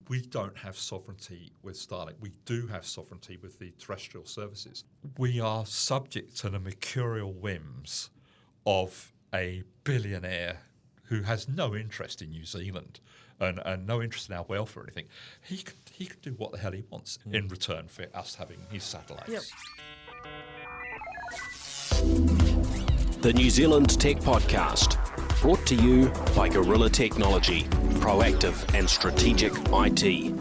We don't have sovereignty with Starlink. We do have sovereignty with the terrestrial services. We are subject to the mercurial whims of a billionaire who has no interest in New Zealand and no interest in our welfare or anything. He could do what the hell he wants in return for us having his satellites. Yep. The New Zealand Tech Podcast, brought to you by Gorilla Technology, proactive and strategic IT.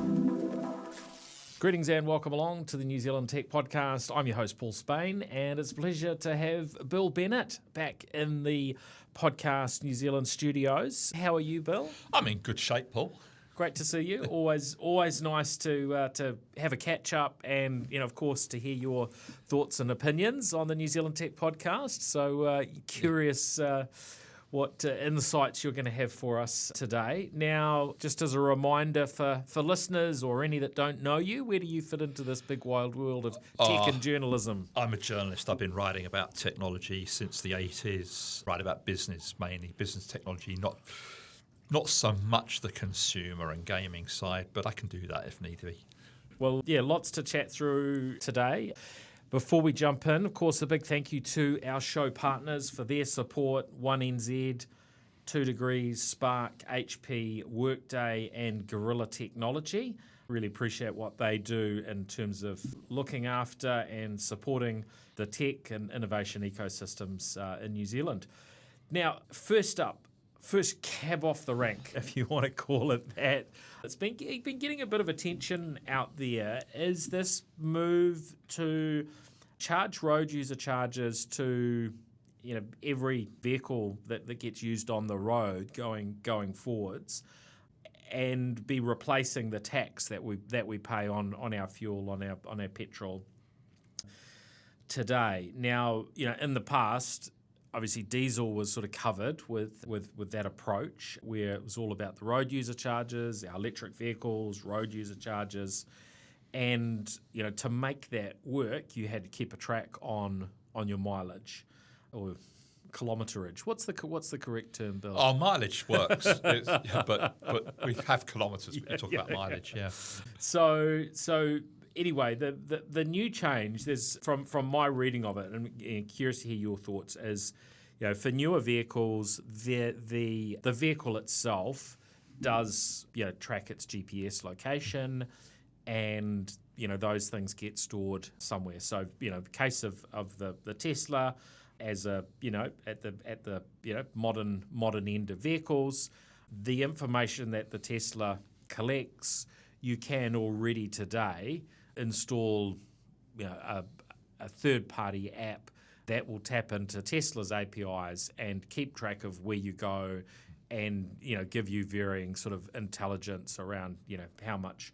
Greetings and welcome along to the New Zealand Tech Podcast. I'm your host, Paul Spain, and it's a pleasure to have Bill Bennett back in the Podcast New Zealand studios. How are you, Bill? I'm in good shape, Paul. Great to see you. Always nice to have a catch up, and of course, to hear your thoughts and opinions on the New Zealand Tech Podcast. So curious what insights you're going to have for us today. Now, just as a reminder for listeners or any that don't know you, where do you fit into this big wild world of tech and journalism? I'm a journalist. I've been writing about technology since the 80s. Write about business, mainly business technology, not so much the consumer and gaming side, but I can do that if need be. Well, yeah, lots to chat through today. Before we jump in, of course, a big thank you to our show partners for their support: 1NZ, 2 Degrees, Spark, HP, Workday, and Gorilla Technology. Really appreciate what they do in terms of looking after and supporting the tech and innovation ecosystems in New Zealand. Now, first cab off the rank, if you want to call it that. It's been getting a bit of attention out there. Is this move to charge road user charges to every vehicle that gets used on the road going forwards, and be replacing the tax that we pay on our fuel, on our petrol today? Now, in the past, obviously, diesel was sort of covered with that approach, where it was all about the road user charges, our electric vehicles, road user charges, and to make that work, you had to keep a track on your mileage or kilometerage. What's the correct term, Bill? Oh, mileage works, but we have kilometres. We talk about mileage, yeah. So anyway, the new change, there's from my reading of it, and curious to hear your thoughts, is for newer vehicles, the vehicle itself does track its GPS location, and those things get stored somewhere. So the case of the Tesla, as a at the modern end of vehicles, the information that the Tesla collects, you can already today install a third-party app that will tap into Tesla's APIs and keep track of where you go, and give you varying sort of intelligence around how much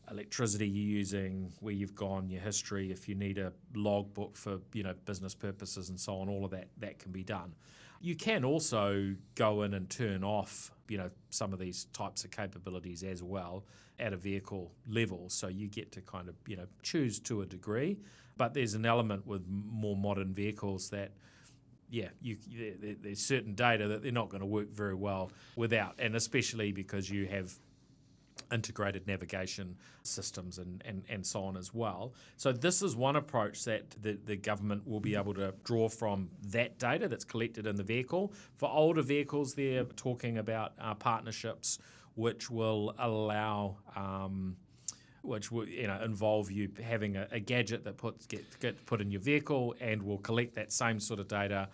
electricity you're using, where you've gone, your history, if you need a logbook for business purposes and so on. All of that can be done. You can also go in and turn off some of these types of capabilities as well at a vehicle level, so you get to kind of choose to a degree. But there's an element with more modern vehicles that there's certain data that they're not going to work very well without, and especially because you have integrated navigation systems and so on as well. So this is one approach that the government will be able to draw from that data that's collected in the vehicle. For older vehicles, they're talking about partnerships which will allow which will involve you having a gadget that gets put in your vehicle and will collect that same sort of data,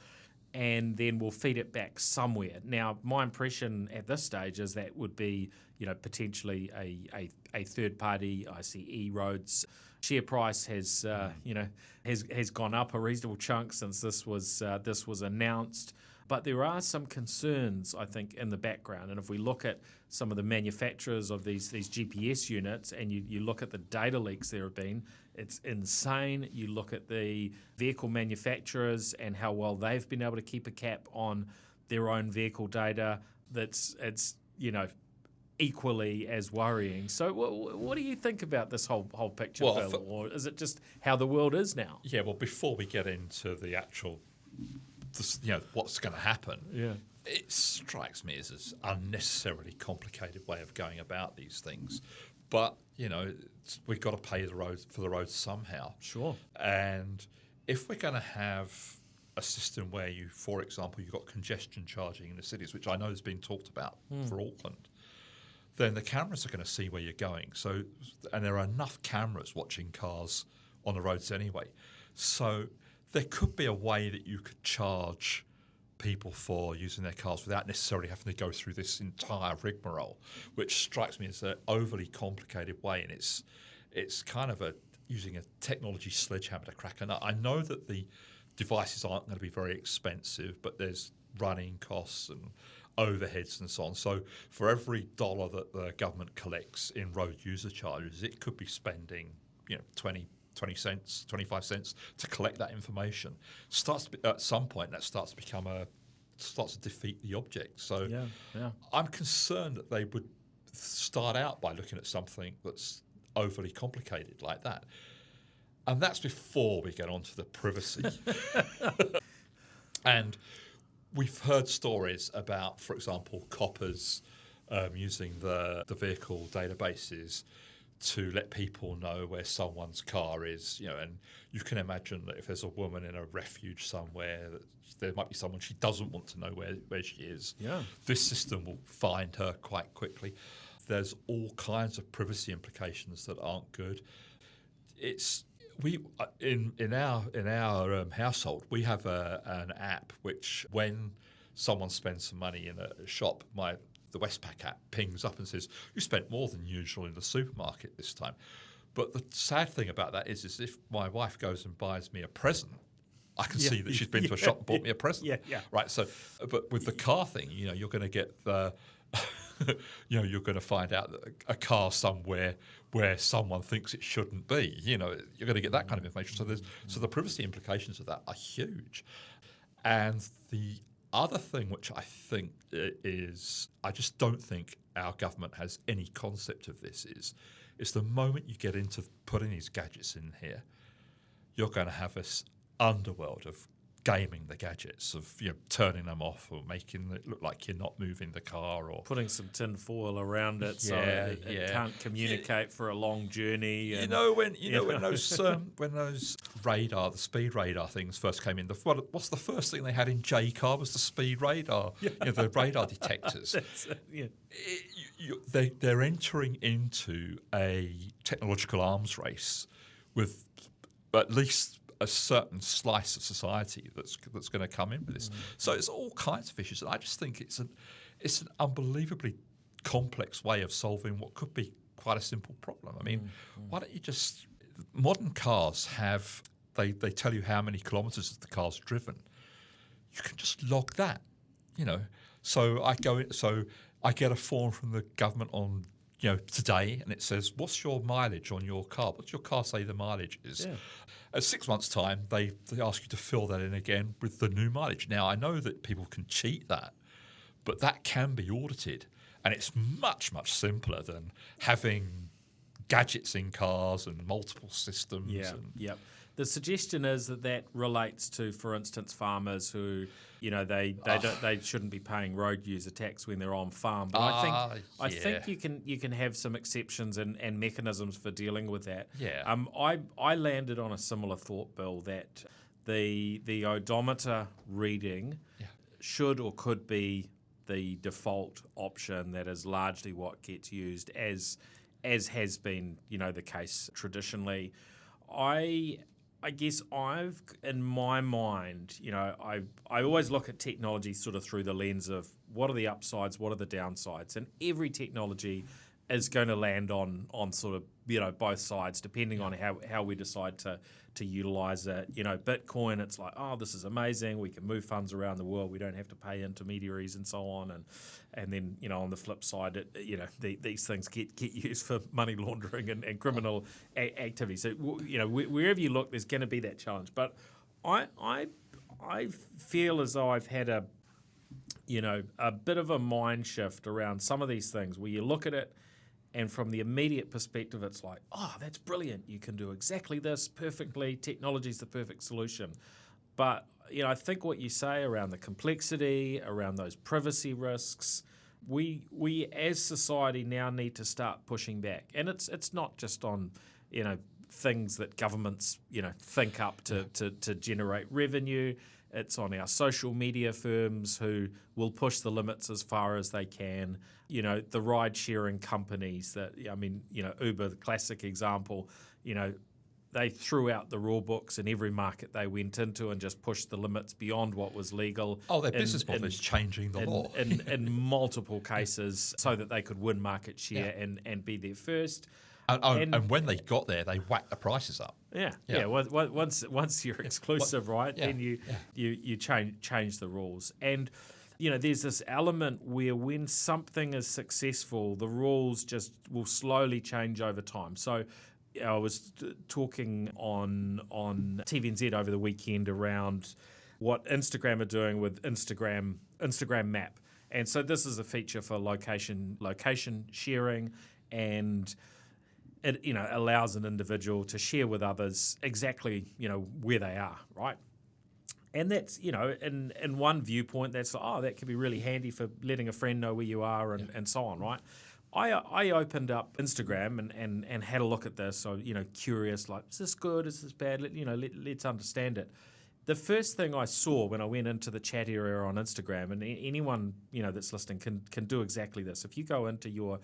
and then we'll feed it back somewhere. Now, my impression at this stage is that would be, potentially a third party. I see eRoads share price has gone up a reasonable chunk since this was announced. But there are some concerns, I think, in the background. And if we look at some of the manufacturers of these GPS units, and you look at the data leaks there have been, it's insane. You look at the vehicle manufacturers and how well they've been able to keep a cap on their own vehicle data. It's equally as worrying. So what do you think about this whole picture, Bill? Or is it just how the world is now? Yeah, well, before we get into the actual what's going to happen, it strikes me as an unnecessarily complicated way of going about these things. but we've got to pay for the roads somehow. Sure. And if we're going to have a system where for example, you've got congestion charging in the cities, which I know has been talked about for Auckland, then the cameras are going to see where you're going. So, and there are enough cameras watching cars on the roads anyway. So there could be a way that you could charge people for using their cars without necessarily having to go through this entire rigmarole, which strikes me as an overly complicated way. And it's kind of using a technology sledgehammer to crack a nut. I know that the devices aren't going to be very expensive, but there's running costs and overheads and so on. So for every dollar that the government collects in road user charges, it could be spending 20 cents, 25 cents to collect that information. At some point that starts to defeat the object. So I'm concerned that they would start out by looking at something that's overly complicated like that. And that's before we get onto the privacy. And we've heard stories about, for example, coppers using the vehicle databases to let people know where someone's car is, and you can imagine that if there's a woman in a refuge somewhere, there might be someone she doesn't want to know where she is. Yeah. This system will find her quite quickly. There's all kinds of privacy implications that aren't good. In our household, we have an app which, when someone spends some money in a shop, the Westpac app pings up and says, you spent more than usual in the supermarket this time. But the sad thing about that is if my wife goes and buys me a present, I can see that she's been to a shop and bought me a present. Yeah. Right. So, but with the car thing, you're going to get you're going to find out that a car somewhere where someone thinks it shouldn't be. You're going to get that kind of information. So the privacy implications of that are huge. And the other thing which I think is, I just don't think our government has any concept of this is the moment you get into putting these gadgets in here, you're going to have this underworld of gaming the gadgets, of turning them off or making it look like you're not moving the car, or putting some tin foil around it so it can't communicate for a long journey. When those the speed radar things first came in, what's the first thing they had in J car was the speed radar, the radar detectors. They're entering into a technological arms race with at least a certain slice of society that's going to come in with this. So it's all kinds of issues, and I just think it's an unbelievably complex way of solving what could be quite a simple problem. I mean, why don't you just, modern cars have, they tell you how many kilometres the car's driven. You can just log that, So I get a form from the government on today, and it says, what's your mileage on your car? What's your car say the mileage is? Yeah. At 6 months' time, they ask you to fill that in again with the new mileage. Now, I know that people can cheat that, but that can be audited, and it's much, much simpler than having gadgets in cars and multiple systems. Yeah. The suggestion is that relates to, for instance, farmers who, they shouldn't be paying road user tax when they're on farm. But I think you can have some exceptions and mechanisms for dealing with that. Yeah. I landed on a similar thought, Bill, that the odometer reading should or could be the default option. That is largely what gets used, as has been the case traditionally. I guess in my mind, I always look at technology sort of through the lens of what are the upsides, what are the downsides, and every technology is going to land on sort of both sides depending on how we decide to utilize it. Bitcoin, it's like, oh, this is amazing, we can move funds around the world, we don't have to pay intermediaries and so on, and then on the flip side, these things get used for money laundering and criminal activity. So wherever you look, there's going to be that challenge. But I feel as though I've had a bit of a mind shift around some of these things where you look at it, and from the immediate perspective, it's like, oh, that's brilliant. You can do exactly this perfectly. Technology's the perfect solution. But, I think what you say around the complexity, around those privacy risks, we as society now need to start pushing back, and it's not just on things that governments think up to generate revenue. It's on our social media firms who will push the limits as far as they can. The ride-sharing companies Uber, the classic example. They threw out the rule books in every market they went into and just pushed the limits beyond what was legal. Oh, their business model is changing the law. In multiple cases so that they could win market share and be there first. And when they got there, they whacked the prices up. Yeah. Once you're exclusive, right, then you change the rules. And there's this element where when something is successful, the rules just will slowly change over time. So I was talking on TVNZ over the weekend around what Instagram are doing with Instagram Map. And so this is a feature for location sharing, and it allows an individual to share with others exactly where they are, right? And that's in one viewpoint that's that could be really handy for letting a friend know where you are and so on, right? I opened up Instagram and had a look at this. So curious, like, is this good? Is this bad? Let's understand it. The first thing I saw when I went into the chat area on Instagram, and anyone that's listening can do exactly this. If you go into your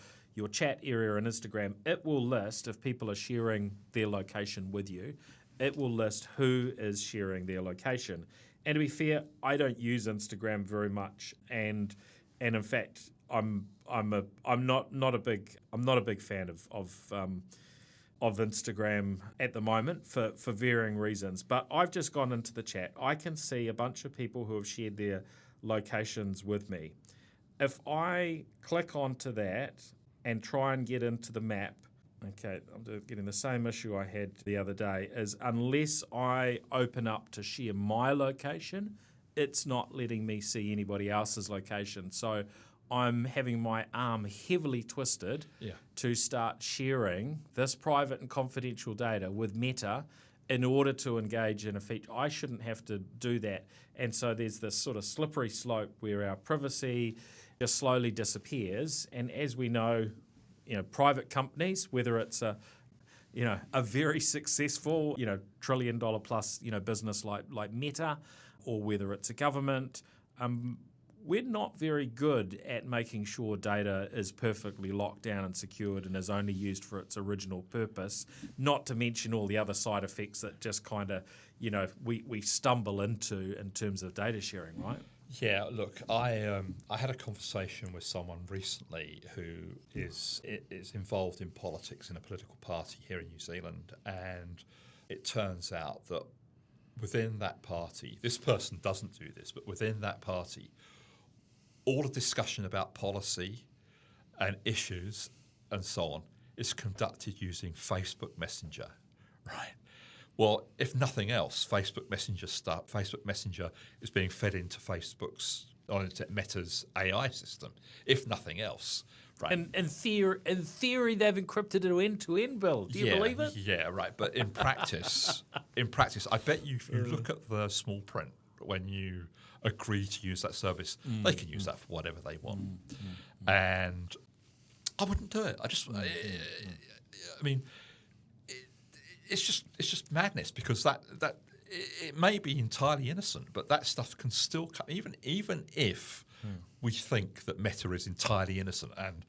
chat area on Instagram, it will list if people are sharing their location with you. It will list who is sharing their location. And to be fair, I don't use Instagram very much, and in fact, I'm not a big fan of Instagram at the moment for varying reasons. But I've just gone into the chat. I can see a bunch of people who have shared their locations with me. If I click onto that and try and get into the map, okay, I'm getting the same issue I had the other day, is unless I open up to share my location, it's not letting me see anybody else's location. So I'm having my arm heavily twisted to start sharing this private and confidential data with Meta in order to engage in a feature. I shouldn't have to do that. And so there's this sort of slippery slope where our privacy just slowly disappears. And as we know, private companies, whether it's a very successful, $1 trillion plus, business like Meta, or whether it's a government, we're not very good at making sure data is perfectly locked down and secured and is only used for its original purpose, not to mention all the other side effects that just kind of, we stumble into in terms of data sharing, right? Yeah, look, I had a conversation with someone recently who is involved in politics in a political party here in New Zealand, and it turns out that within that party, this person doesn't do this, but within that party, all the discussion about policy and issues and so on is conducted using Facebook Messenger, right? Well, if nothing else, Facebook Messenger is being fed into Facebook's Meta's AI system. If nothing else, right? And in theory, they've encrypted it end to end, Bill. Do you believe it? Yeah, right. But in practice, I bet you if you look at the small print when you agree to use that service, they can use that for whatever they want. And I wouldn't do it. I mean, it's just madness, because that it may be entirely innocent, but that stuff can still come, even if we think that Meta is entirely innocent. And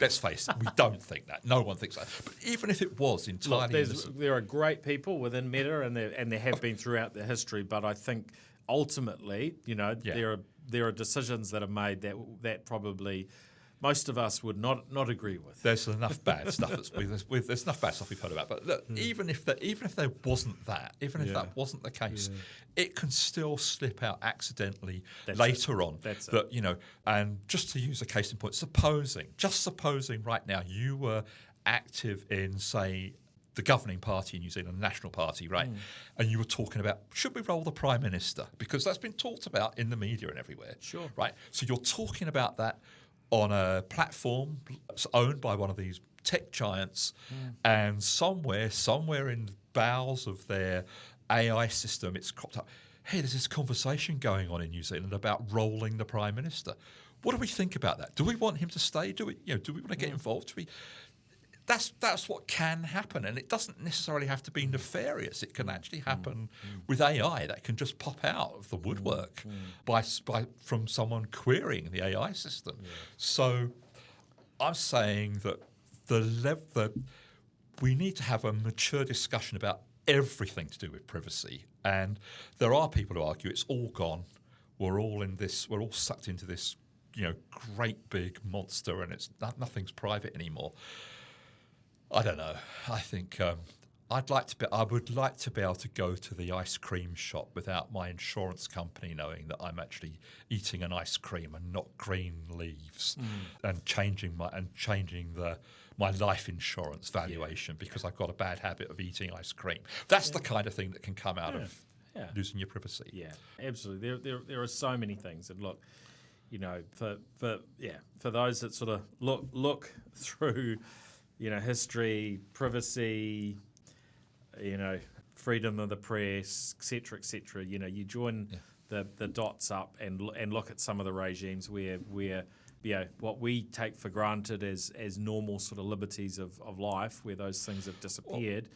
let's face it, we don't think that. No one thinks that. But even if it was entirely innocent, there are great people within Meta, and there have been throughout their history. But I think ultimately, there are decisions that are made that probably most of us would not agree with. There's enough bad stuff there's enough bad stuff we've heard about. But look, even if there wasn't that, even if that wasn't the case, it can still slip out accidentally later on. That's that and just to use a case in point, supposing right now you were active in, say, the governing party in New Zealand, the National Party, right? And you were talking about, should we roll the Prime Minister? Because that's been talked about in the media and everywhere. Sure. Right? So you're talking about that on a platform owned by one of these tech giants, and somewhere in the bowels of their AI system, it's cropped up, hey, there's this conversation going on in New Zealand about rolling the Prime Minister. What do we think about that? Do we want him to stay? Do we want to get involved? That's what can happen, and it doesn't necessarily have to be nefarious. It can actually happen with AI that can just pop out of the woodwork from someone querying the AI system. Yeah. So I'm saying that we need to have a mature discussion about everything to do with privacy, and there are people who argue it's all gone. We're all sucked into this, great big monster, and nothing's private anymore. I don't know. I think I would like to be able to go to the ice cream shop without my insurance company knowing that I'm actually eating an ice cream and not green leaves, and changing my life insurance valuation because I've got a bad habit of eating ice cream. That's the kind of thing that can come out of losing your privacy. Yeah, absolutely. There are so many things, and look, for those that sort of look through, history, privacy, freedom of the press, et cetera, you join the dots up and look at some of the regimes where what we take for granted as normal sort of liberties of life, where those things have disappeared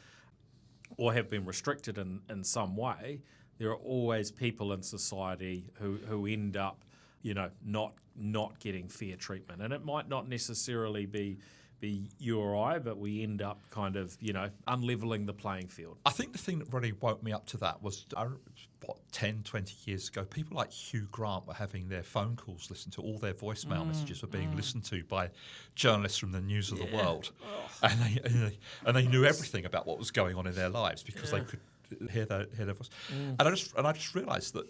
or have been restricted in some way. There are always people in society who end up, not getting fair treatment, and it might not necessarily be you or I, but we end up kind of, unleveling the playing field. I think the thing that really woke me up to that was, 10, 20 years ago, people like Hugh Grant were having their phone calls listened to, all their voicemail messages were being listened to by journalists from the news of the world. And they knew everything about what was going on in their lives because they could hear their voice. And I just realised that,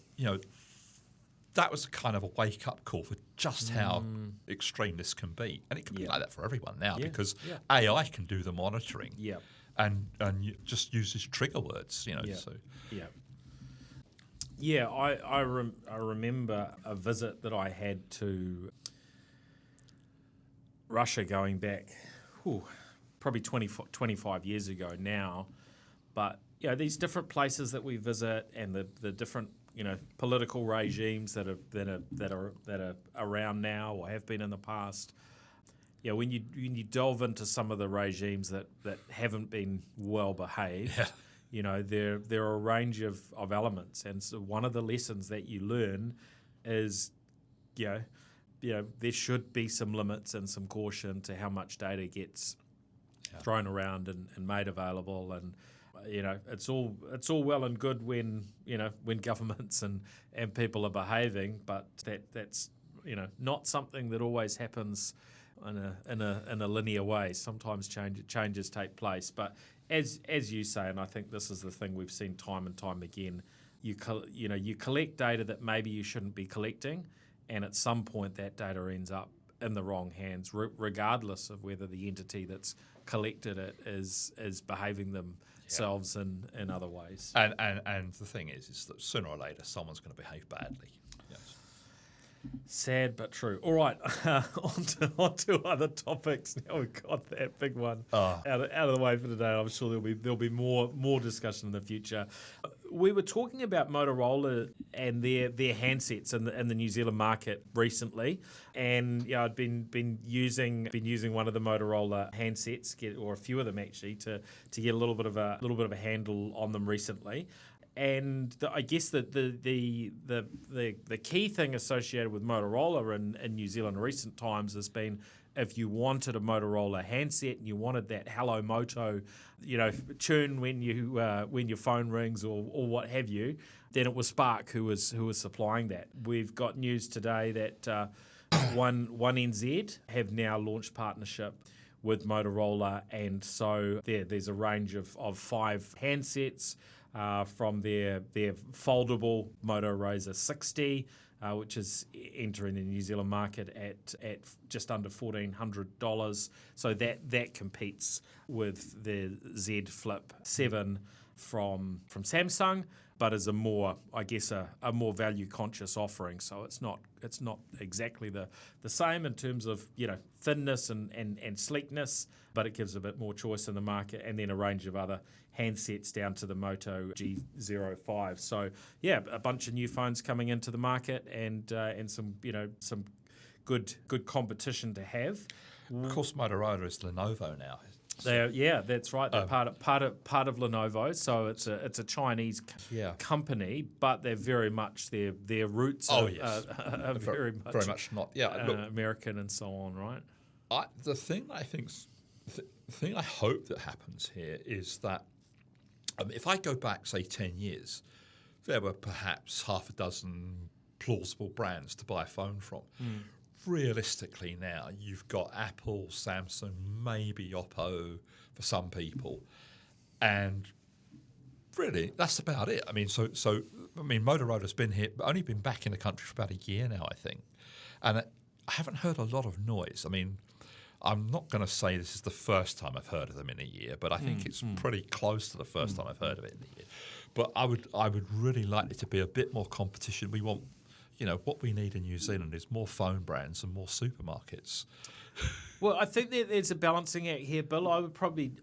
that was a kind of a wake-up call for just how extreme this can be. And it can be like that for everyone now because AI can do the monitoring and you just uses trigger words, So. Yeah, I remember a visit that I had to Russia going back probably 25 years ago now. But, these different places that we visit and the different political regimes that are around now or have been in the past. When you delve into some of the regimes that haven't been well behaved, there are a range of elements, and so one of the lessons that you learn is, there should be some limits and some caution to how much data gets thrown around and made available. And it's all well and good when governments and people are behaving, but that's not something that always happens in a linear way. Sometimes changes take place, but as you say, and I think this is the thing we've seen time and time again, you collect data that maybe you shouldn't be collecting, and at some point that data ends up in the wrong hands, regardless of whether the entity that's collected it is behaving themselves in other ways. And the thing is that sooner or later someone's going to behave badly. Yes. Sad but true. All right, on to other topics. Now we've got that big one out of the way for today. I'm sure there'll be more discussion in the future. We were talking about Motorola and their handsets in the New Zealand market recently, and I'd been using one of the Motorola handsets, or a few of them actually, to get a little bit of a handle on them recently. And I guess that the key thing associated with Motorola in New Zealand in recent times has been, if you wanted a Motorola handset and you wanted that Hello Moto, tune when your phone rings or what have you, then it was Spark who was supplying that. We've got news today that One NZ have now launched partnership with Motorola, and so there's a range of 5 handsets. From their foldable Moto Razr 60, which is entering the New Zealand market at just under $1,400. So that competes with the Z Flip 7 from Samsung, but is a more value conscious offering. So it's not exactly the same in terms of thinness and sleekness, but it gives a bit more choice in the market, and then a range of other handsets down to the Moto G05. So a bunch of new phones coming into the market, and some good competition to have. Of course, Motorola is Lenovo now. That's right. They're part of Lenovo, so it's a Chinese company, but they're very much their roots are very much not. American and so on, right? The thing I hope that happens here is that if I go back, say, 10 years, there were perhaps half a dozen plausible brands to buy a phone from. Realistically now, you've got Apple, Samsung, maybe Oppo for some people, and really that's about it. I mean, Motorola's been here, only been back in the country for about a year now, I think, and I haven't heard a lot of noise. I mean, I'm not going to say this is the first time I've heard of them in a year, but I think it's pretty close to the first time I've heard of it in a year. But I would really like it to be a bit more competition. We want. What we need in New Zealand is more phone brands and more supermarkets. Well, I think that there's a balancing act here, Bill.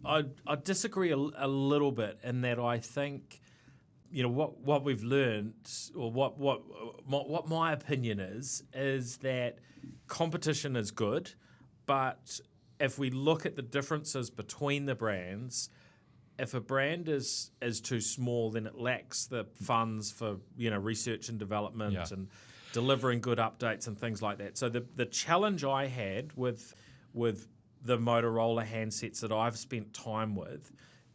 I'd disagree a little bit in that I think, what we've learned, or what my opinion is that competition is good, but if we look at the differences between the brands, if a brand is too small, then it lacks the funds for research and development and delivering good updates and things like that. So the challenge I had with the Motorola handsets that I've spent time with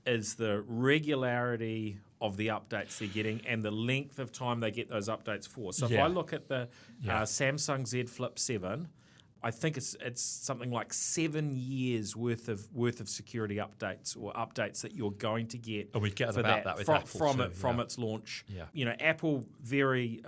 is the regularity of the updates they're getting and the length of time they get those updates for. So if I look at the Samsung Z Flip 7. I think it's something like 7 years worth of security updates or updates that you're going to get. And we get about that with Apple from its launch. Yeah. Apple vary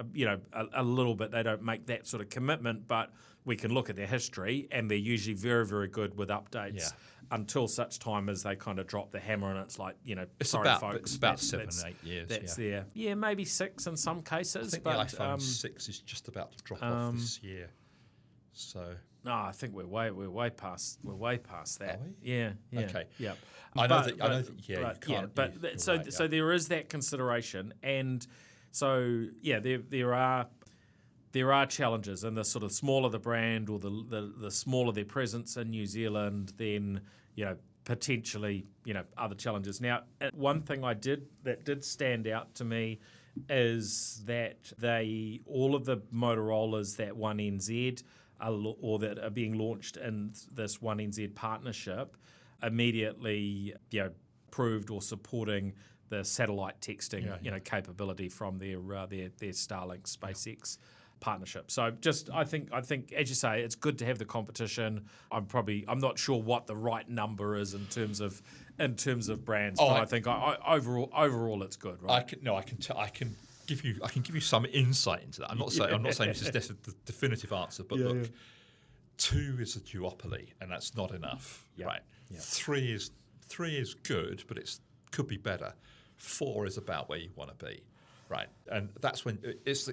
a little bit. They don't make that sort of commitment, but we can look at their history, and they're usually very, very good with updates until such time as they kind of drop the hammer, and it's like folks. It's about 7 or 8 years. That's there. Yeah, maybe 6 in some cases. I think the iPhone 6 is just about to drop off this year. So no, I think we're way past that. Are we? Yeah. Okay. Yeah. I know that. You can't. So there is that consideration, and so there are challenges, and the sort of smaller the brand or the smaller their presence in New Zealand, then potentially other challenges. Now, one thing that did stand out to me is that all of the Motorola's that 1NZ or that are being launched in this 1NZ partnership immediately approved or supporting the satellite texting capability from their Starlink SpaceX partnership. So I think as you say, it's good to have the competition. I'm not sure what the right number is in terms of brands, but I think overall it's good, right? I can give you some insight into that. I'm not saying this is the definitive answer, but look, 2 is a duopoly, and that's not enough, right? Yep. 3 is good, but it could be better. 4 is about where you want to be, right? And that's when it's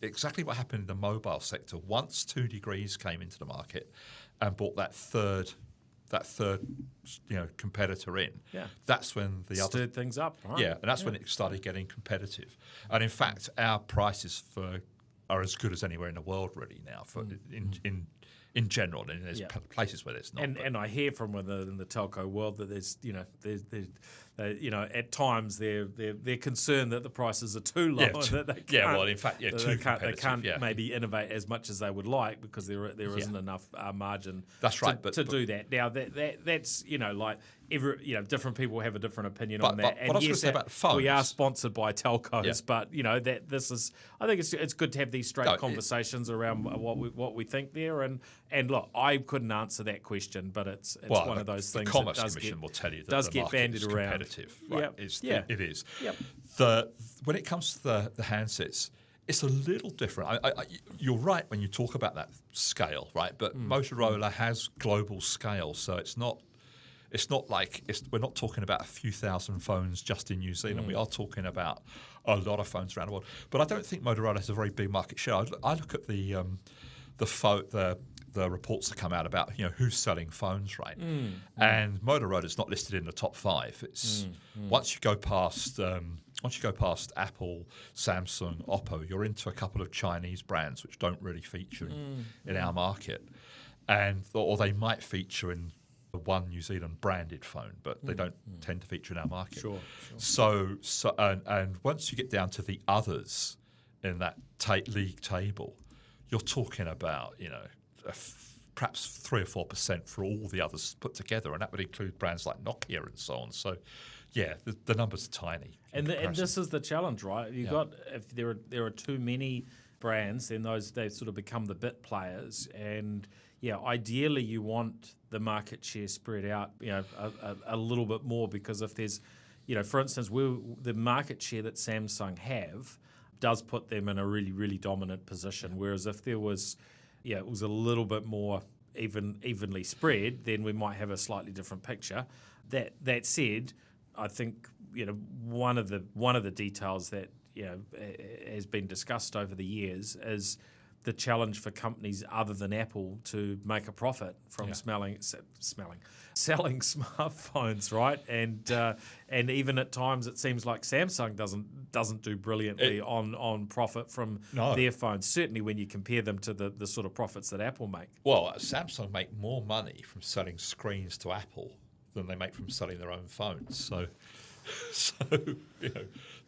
exactly what happened in the mobile sector. Once 2 Degrees came into the market and brought that third competitor in, that's when the other stirred things up, right? Yeah, and that's when it started getting competitive. And in fact, our prices are as good as anywhere in the world really now in general, and there's places where there's not. And I hear from within the telco world that there's at times they're concerned that the prices are too low. That they can't, they can't maybe innovate as much as they would like because there isn't enough margin. That's right, to do that. Now that's like different people have a different opinion on that. But and what I was going to say about phones, we are sponsored by telcos, but that this is. I think it's good to have these straight conversations around what we think there. And look, I couldn't answer that question, but it's one of those things. The Commerce Commission will tell you that does get bandied around. Right? It is. Yep. When it comes to the handsets, it's a little different. You're right when you talk about that scale, right? But Motorola has global scale, so it's not like we're not talking about a few thousand phones just in New Zealand. We are talking about a lot of phones around the world. But I don't think Motorola has a very big market share. I look at the the reports that come out about who's selling phones, right? And Motorola's not listed in the top 5. It's once you go past Apple, Samsung, Oppo, you're into a couple of Chinese brands which don't really feature in our market, or they might feature in the one New Zealand branded phone, but they don't tend to feature in our market. Sure. So and once you get down to the others in that league table, you're talking about perhaps 3 or 4% for all the others put together, and that would include brands like Nokia and so on. So, yeah, the numbers are tiny. And this is the challenge, right? If there are too many brands, then they sort of become the bit players, and ideally you want the market share spread out, a little bit more, because if there's, for instance, the market share that Samsung have does put them in a really, really dominant position. Whereas if there was, it was a little bit more evenly spread, then we might have a slightly different picture. That said, I think one of the details that has been discussed over the years is the challenge for companies other than Apple to make a profit from selling smartphones, right? And even at times it seems like Samsung doesn't do brilliantly on profit from their phones. Certainly when you compare them to the sort of profits that Apple make. Well, Samsung make more money from selling screens to Apple than they make from selling their own phones. So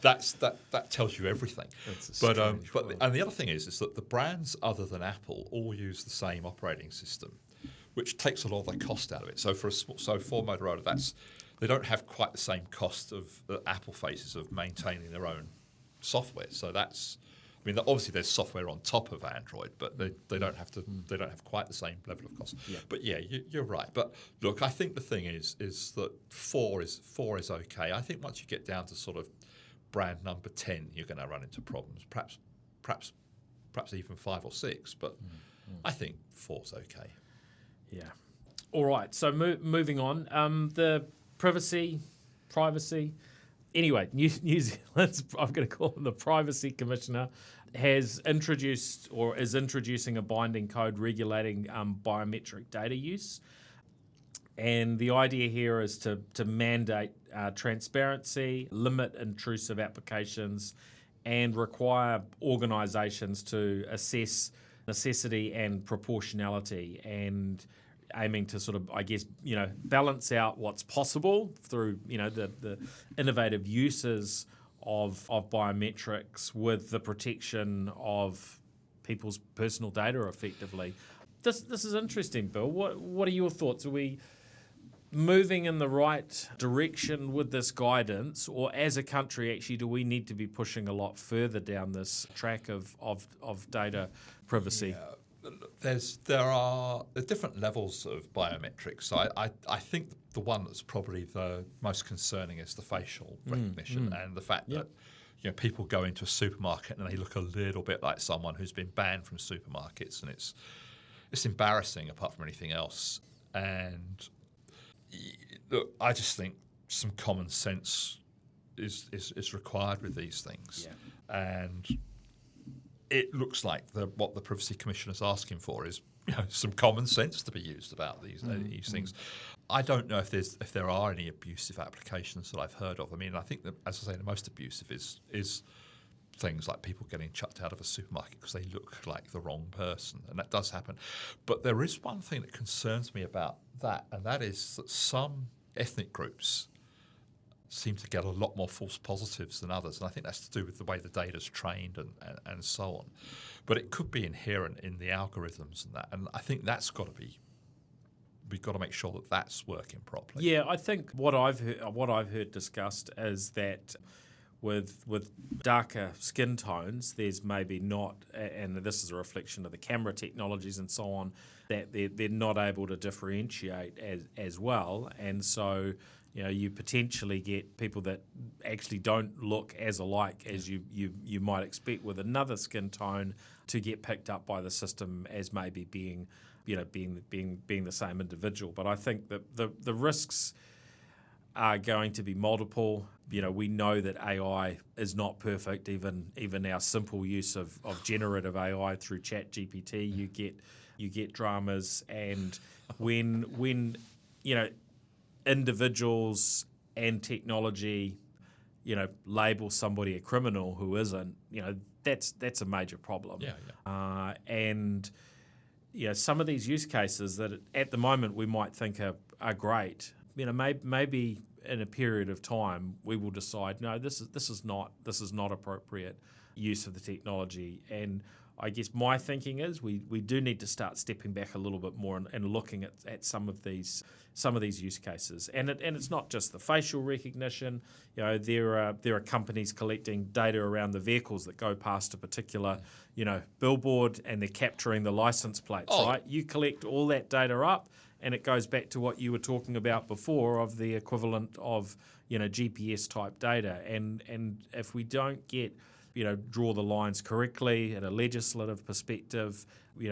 that tells you everything. But the other thing is that the brands other than Apple all use the same operating system, which takes a lot of the cost out of it. So for Motorola, they don't have quite the same cost that Apple faces of maintaining their own software. So obviously there's software on top of Android, but they don't have to. They don't have quite the same level of cost. Yeah. But you're right. But look, I think the thing is that 4 is okay. I think once you get down to sort of brand number 10, you're going to run into problems. Perhaps even 5 or 6. But I think 4's okay. Yeah. All right. So moving on. The privacy. Anyway, New Zealand's, I'm going to call him the Privacy Commissioner, has introduced or is introducing a binding code regulating biometric data use. And the idea here is to mandate transparency, limit intrusive applications, and require organisations to assess necessity and proportionality, and aiming to sort of, I guess, balance out what's possible through, the innovative uses of biometrics with the protection of people's personal data effectively. This is interesting, Bill. What are your thoughts? Are we moving in the right direction with this guidance, or as a country, actually, do we need to be pushing a lot further down this track of data privacy? Yeah. There are different levels of biometrics. So I think the one that's probably the most concerning is the facial recognition and the fact that people go into a supermarket and they look a little bit like someone who's been banned from supermarkets, and it's embarrassing apart from anything else. And look, I just think some common sense is required with these things, and it looks like what the Privacy Commissioner is asking for is some common sense to be used about these things. I don't know if there are any abusive applications that I've heard of. I mean, I think that, as I say, the most abusive is things like people getting chucked out of a supermarket because they look like the wrong person, and that does happen. But there is one thing that concerns me about that, and that is that some ethnic groups seem to get a lot more false positives than others, and I think that's to do with the way the data's trained and so on. But it could be inherent in the algorithms and that, and I think that's got to be. We've got to make sure that that's working properly. Yeah, I think what I've heard discussed is that with darker skin tones, there's maybe not, and this is a reflection of the camera technologies and so on, that they're not able to differentiate as well, and so you potentially get people that actually don't look as alike as you might expect with another skin tone to get picked up by the system as maybe being the same individual. But I think that the risks are going to be multiple. We know that AI is not perfect. Even our simple use of generative AI through ChatGPT, you get you get dramas, and when individuals and technology, label somebody a criminal who isn't, that's a major problem. And some of these use cases that at the moment we might think are great, maybe in a period of time we will decide, no, this is not appropriate use of the technology. And I guess my thinking is we do need to start stepping back a little bit more and looking at some of these use cases. And it's not just the facial recognition. There are companies collecting data around the vehicles that go past a particular billboard, and they're capturing the license plates. Right? You collect all that data up, and it goes back to what you were talking about before of the equivalent of GPS type data. And if we don't get draw the lines correctly at a legislative perspective, we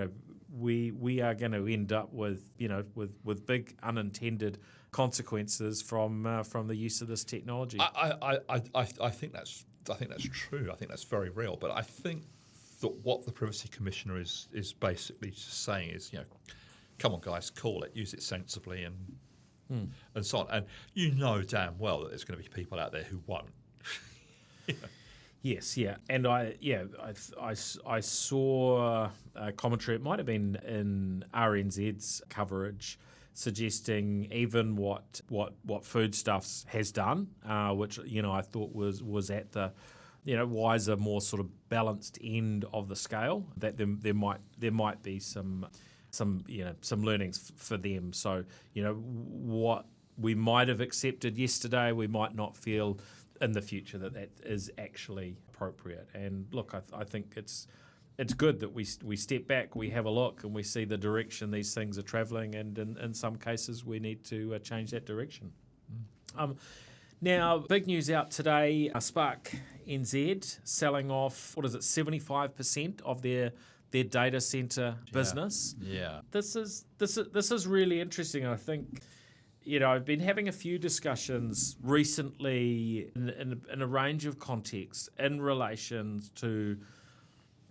are going to end up with big unintended consequences from the use of this technology. I think that's true. I think that's very real. But I think that what the Privacy Commissioner is basically just saying is, come on, guys, call it, use it sensibly, and so on. And damn well that there's going to be people out there who won't. Yes, yeah, and I saw a commentary. It might have been in RNZ's coverage, suggesting even what Foodstuffs has done, which I thought was at the wiser, more sort of balanced end of the scale. That there might be some learnings for them. So what we might have accepted yesterday, we might not feel in the future that is actually appropriate. And look, I think it's good that we step back, we have a look, and we see the direction these things are travelling, and in some cases we need to change that direction. Now, big news out today, Spark NZ selling off, 75% of their data centre business. Yeah. This is really interesting. I think I've been having a few discussions recently in a range of contexts in relation to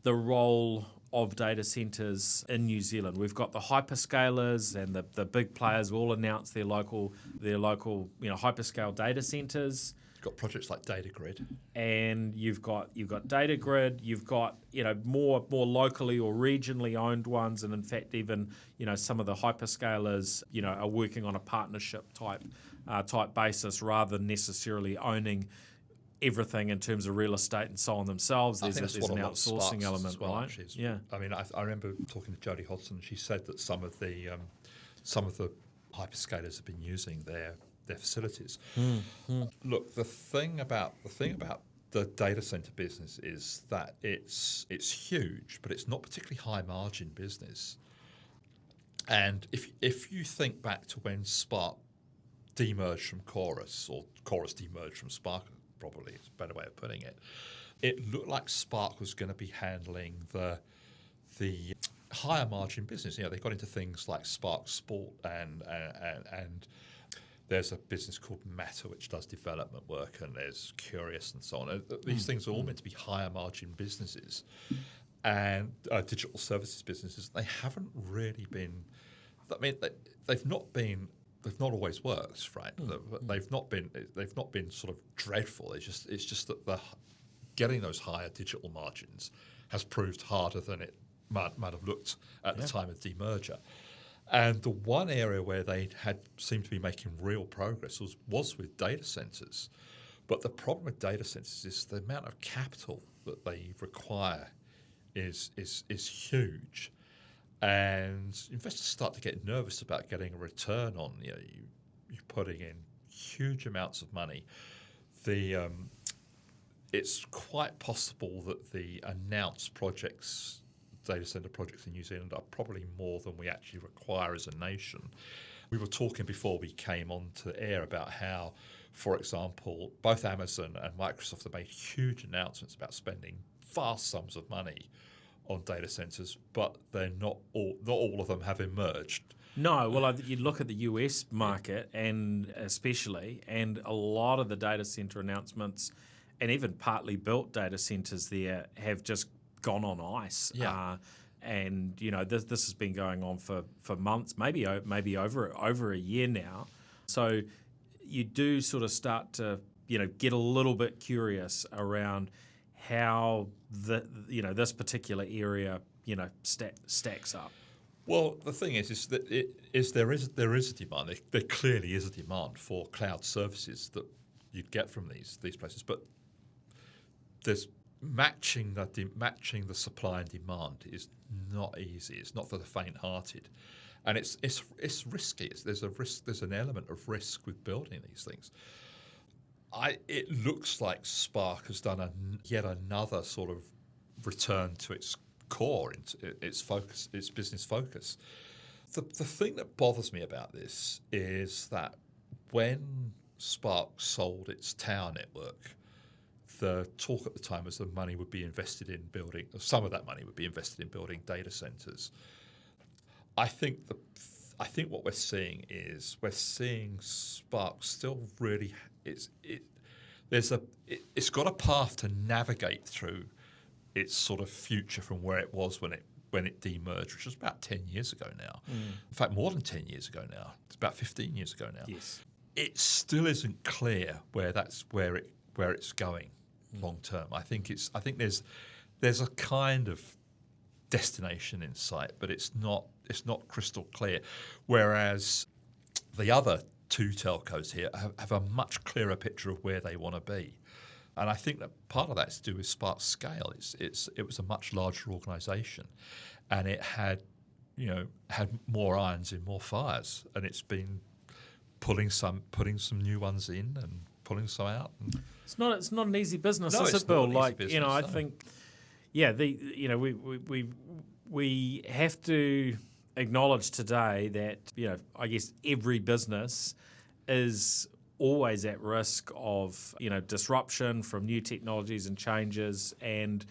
the role of data centres in New Zealand. We've got the hyperscalers and the big players all announced their local hyperscale data centres. You've got projects like Data Grid, and you've got Data Grid. You've got more locally or regionally owned ones, and in fact even some of the hyperscalers are working on a partnership type basis rather than necessarily owning everything in terms of real estate and so on themselves. There's an outsourcing element, well, right? actually, yeah. I mean, I remember talking to Jodie Hodson. She said that some of the hyperscalers have been using their facilities. Look, the thing about the data center business is that it's huge, but it's not particularly high margin business. And if you think back to when Spark demerged from Chorus, or Chorus demerged from Spark, probably is a better way of putting it, it looked like Spark was going to be handling the higher margin business. They got into things like Spark Sport and there's a business called Meta which does development work, and there's Curious and so on. These things are all meant to be higher margin businesses, and digital services businesses. They haven't really been. I mean, they've not always worked, right? They've not been sort of dreadful. It's just that getting those higher digital margins has proved harder than it might have looked at the time of demerger. And the one area where they had seemed to be making real progress was with data centers. But the problem with data centers is the amount of capital that they require is huge. And investors start to get nervous about getting a return on you're putting in huge amounts of money. It's quite possible that the announced projects, data center projects in New Zealand, are probably more than we actually require as a nation. We were talking before we came onto air about how, for example, both Amazon and Microsoft have made huge announcements about spending vast sums of money on data centers, but they're not all of them have emerged. No, well, you look at the US market, and especially, and a lot of the data center announcements, and even partly built data centers there, have just gone on ice. Yeah. and this has been going on for months, maybe over a year now. So you do sort of start to get a little bit curious around how this particular area stacks up. Well, the thing is that there is a demand. There clearly is a demand for cloud services that you'd get from these places, but there's matching the supply and demand is not easy. It's not for the faint-hearted, and it's risky. There's an element of risk with building these things. It looks like Spark has done yet another sort of return to its core, its focus, its business focus. The thing that bothers me about this is that when Spark sold its tower network, the talk at the time was that money would be invested in building, some of that money would be invested in building data centers. I think what we're seeing is Spark still really it's got a path to navigate through its sort of future from where it was when it demerged, which was about 10 years ago now. In fact, more than 10 years ago now. It's about 15 years ago now. Yes. It still isn't clear where it's going long term. I think there's a kind of destination in sight, but it's not crystal clear. Whereas the other two telcos here have a much clearer picture of where they want to be. And I think that part of that's to do with Spark's scale. It was a much larger organisation, and it had more irons in more fires, and it's been putting some new ones in and pulling some out. It's not an easy business, No, is it's it, Bill? not an easy business, I no. think, we have to acknowledge today that I guess every business is always at risk of disruption from new technologies and changes, and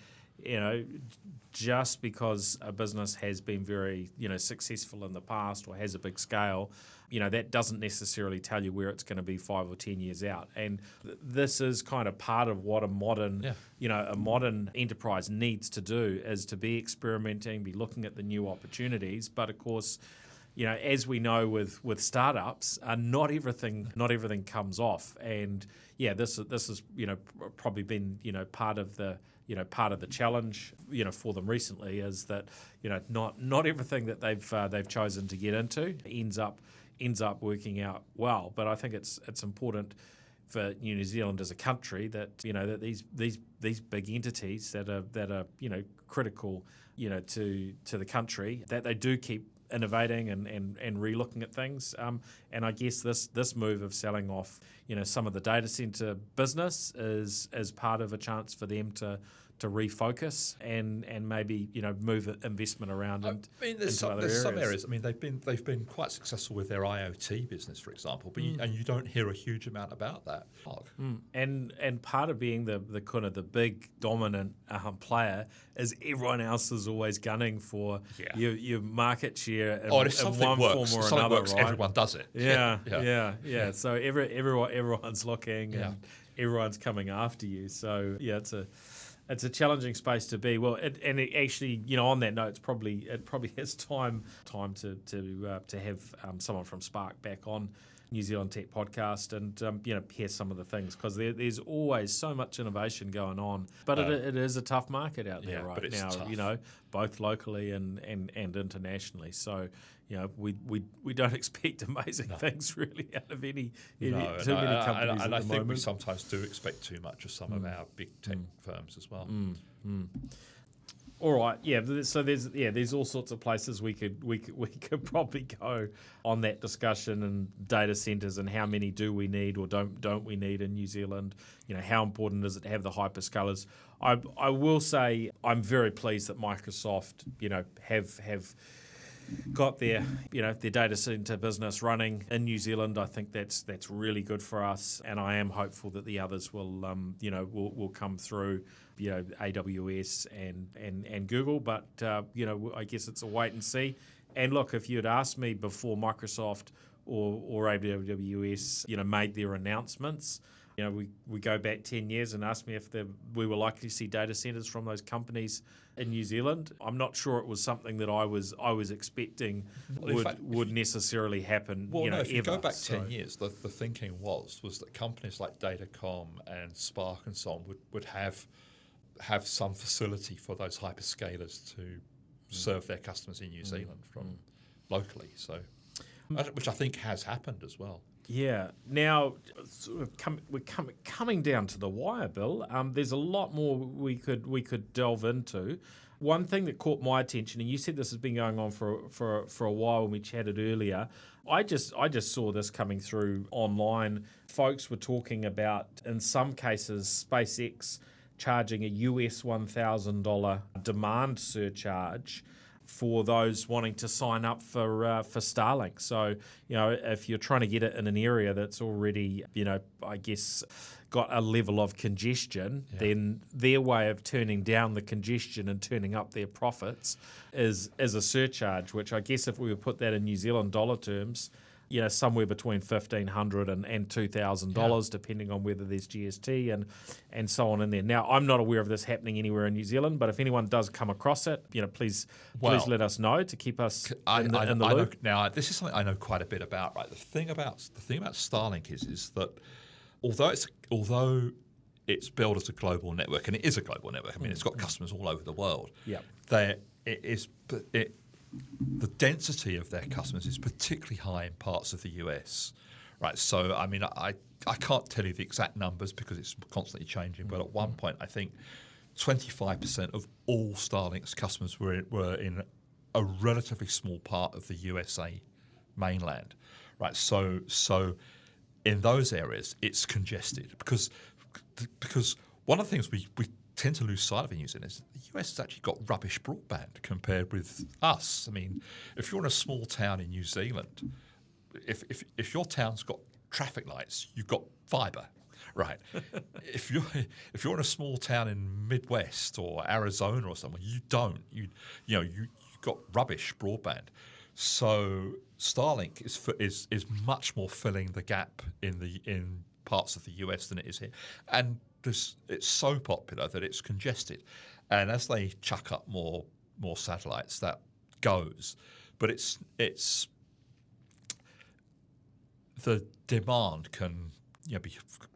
just because a business has been very successful in the past or has a big scale, that doesn't necessarily tell you where it's going to be 5 or 10 years out. And this is kind of part of what a modern a modern enterprise needs to do, is to be experimenting, be looking at the new opportunities. But of course, as we know with startups, not everything comes off. And this has probably been part of the challenge for them recently, is that not everything that they've chosen to get into ends up working out well. But I think it's important for New Zealand as a country that that these big entities that are critical to the country, that they do keep innovating and re-looking at things. And I guess this move of selling off some of the data center business is part of a chance for them to refocus and maybe move investment around. There's some areas. I mean, they've been quite successful with their IoT business, for example, but and you don't hear a huge amount about that. And part of being the kind of the big dominant player is everyone else is always gunning for your market share in if something one works, form or something another, works, right? everyone does it. Yeah. So everyone's looking and everyone's coming after you. So it's a challenging space to be. Well, it actually, on that note, it probably is time to have someone from Spark back on New Zealand Tech Podcast and hear some of the things, because there's always so much innovation going on. But it is a tough market out there right now. Tough. Both locally and internationally. So we don't expect amazing things really out of many too many companies and at I the think we moment. sometimes do expect too much of some of our big tech firms as well. All right, so there's all sorts of places we could probably go on that discussion, and data centers and how many do we need or don't we need in New Zealand? How important is it to have the hyperscalers? I will say I'm very pleased that Microsoft have got their data center business running in New Zealand. I think that's really good for us, and I am hopeful that the others will come through. AWS and Google, but I guess it's a wait and see. And look, if you had asked me before Microsoft or AWS made their announcements, We go back 10 years and ask me if we were likely to see data centres from those companies in New Zealand. I'm not sure it was something that I was expecting would necessarily happen. If you ever. go back 10 years, the thinking was that companies like Datacom and Spark and so on would have some facility for those hyperscalers to serve their customers in New Zealand from locally. So, which I think has happened as well. Yeah. Now, we're coming down to the wire, Bill. There's a lot more we could delve into. One thing that caught my attention, and you said this has been going on for a while when we chatted earlier. I just saw this coming through online. Folks were talking about, in some cases, SpaceX charging a US $1,000 demand surcharge for those wanting to sign up for Starlink. So, if you're trying to get it in an area that's already, I guess, got a level of congestion, then their way of turning down the congestion and turning up their profits is a surcharge, which I guess if we would put that in New Zealand dollar terms, somewhere between $1,500 and $2,000, depending on whether there's GST and so on in there. Now, I'm not aware of this happening anywhere in New Zealand, but if anyone does come across it, please let us know to keep us in the loop. Now, this is something I know quite a bit about. Right, the thing about Starlink is that although it's built as a global network, and it is a global network. I mean, it's got customers all over the world. Yeah, the density of their customers is particularly high in parts of the US, right? So, I mean, I can't tell you the exact numbers because it's constantly changing, but at one point, I think 25% of all Starlink's customers were in a relatively small part of the USA mainland, right? So in those areas, it's congested because one of the things we tend to lose sight of in New Zealand is the US has actually got rubbish broadband compared with us. I mean, if you're in a small town in New Zealand, if your town's got traffic lights, you've got fibre, right? if you're in a small town in Midwest or Arizona or somewhere, you don't. You've got rubbish broadband. So Starlink is much more filling the gap in parts of the US than it is here, and it's so popular that it's congested, and as they chuck up more satellites, that goes. But it's the demand can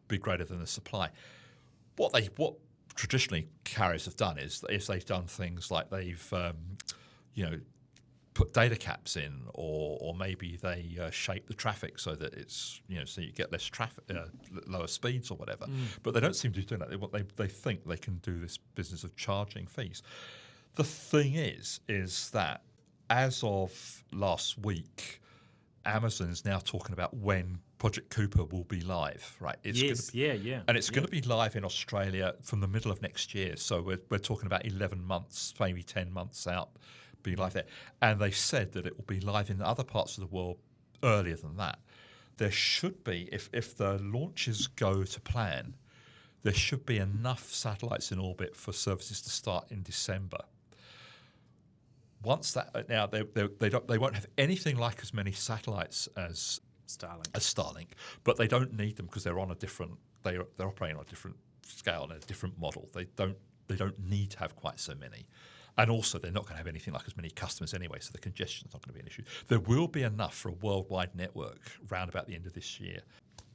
be greater than the supply. What traditionally carriers have done is they've done things like they've put data caps in, or maybe they shape the traffic so that it's so you get less traffic, lower speeds or whatever. But they don't seem to be doing that. They think they can do this business of charging fees. The thing is that as of last week, Amazon is now talking about when Project Cooper will be live, right? And it's going to be live in Australia from the middle of next year. So we're talking about 11 months, maybe 10 months out. Be live there, and they said that it will be live in other parts of the world earlier than that. There should be, if the launches go to plan, there should be enough satellites in orbit for services to start in December. Once that, now they won't have anything like as many satellites as Starlink, but they don't need them because they're on a different. They're operating on a different scale and a different model. They don't need to have quite so many. And also, they're not going to have anything like as many customers anyway, so the congestion is not going to be an issue. There will be enough for a worldwide network round about the end of this year.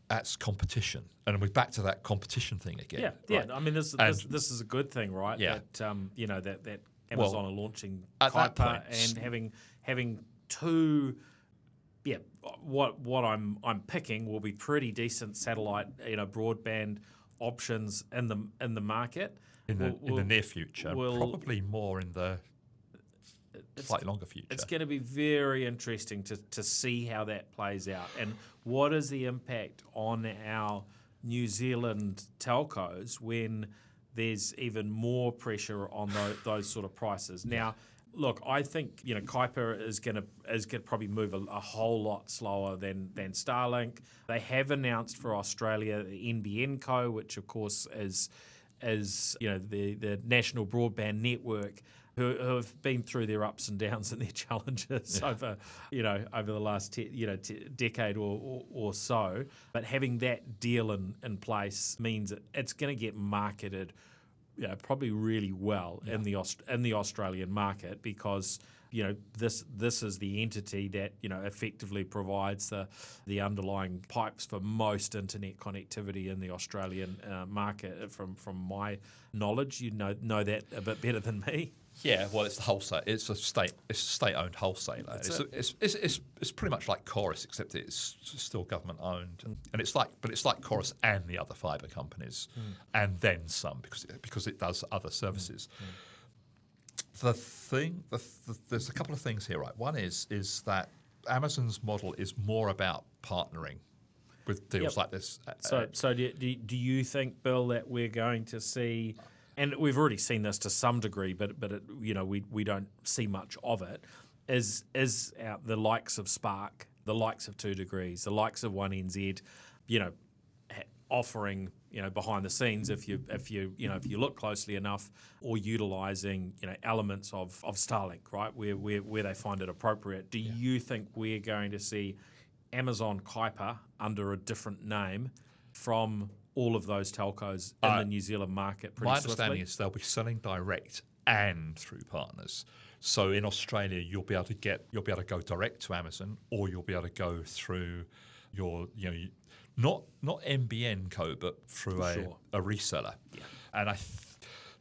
That's competition. And we're back to that competition thing again. Yeah. Right? I mean, this is a good thing, right? Yeah. That Amazon are launching at that Kuiper point, and having two. Yeah, what I'm picking will be pretty decent satellite, broadband options in the market. In the near future, probably more in the slightly longer future. It's going to be very interesting to see how that plays out, and what is the impact on our New Zealand telcos when there's even more pressure on those sort of prices. Now, look, I think Kuiper is going to probably move a whole lot slower than Starlink. They have announced for Australia the NBN Co, which of course is the national broadband network who have been through their ups and downs and their challenges over the last decade or so. But having that deal in place means that it's going to get marketed, probably really well in the Australian market, because this is the entity that effectively provides the underlying pipes for most internet connectivity in the Australian market. From my knowledge, you know that a bit better than me. Yeah, well, it's the wholesale. It's a state-owned wholesaler. It's pretty much like Chorus, except it's still government-owned, and it's like Chorus and the other fibre companies, and then some, because it does other services. There's a couple of things here, right? One is that Amazon's model is more about partnering with deals like this. So do you think, Bill, that we're going to see? And we've already seen this to some degree, but we don't see much of it. Is the likes of Spark, the likes of 2 Degrees, the likes of 1NZ, offering behind the scenes, if you look closely enough, or utilising elements of Starlink, right, where they find it appropriate. Do you think we're going to see Amazon Kuiper under a different name from all of those telcos in the New Zealand market pretty My swiftly? understanding is they'll be selling direct and through partners. So in Australia, you'll be able to go direct to Amazon, or you'll be able to go through your not NBN Co, but through a reseller. Yeah. And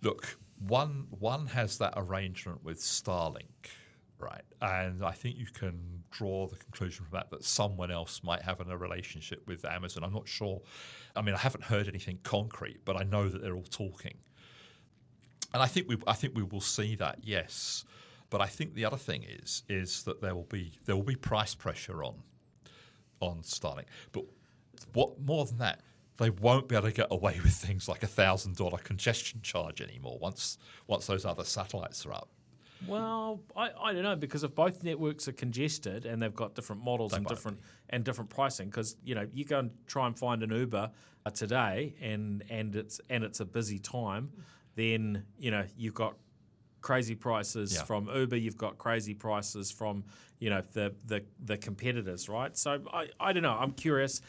look, one has that arrangement with Starlink, right? And I think you can draw the conclusion from that someone else might have a relationship with Amazon. I'm not sure. I mean, I haven't heard anything concrete, but I know that they're all talking. And I think we will see that, yes. But I think the other thing is that there will be price pressure on Starlink. But what more than that, they won't be able to get away with things like $1,000 congestion charge anymore once those other satellites are up. Well, I don't know, because if both networks are congested and they've got different models and different pricing, because you go and try and find an Uber today and it's a busy time, then you've got crazy prices from Uber, you've got crazy prices from the competitors, right? So I don't know. I'm curious.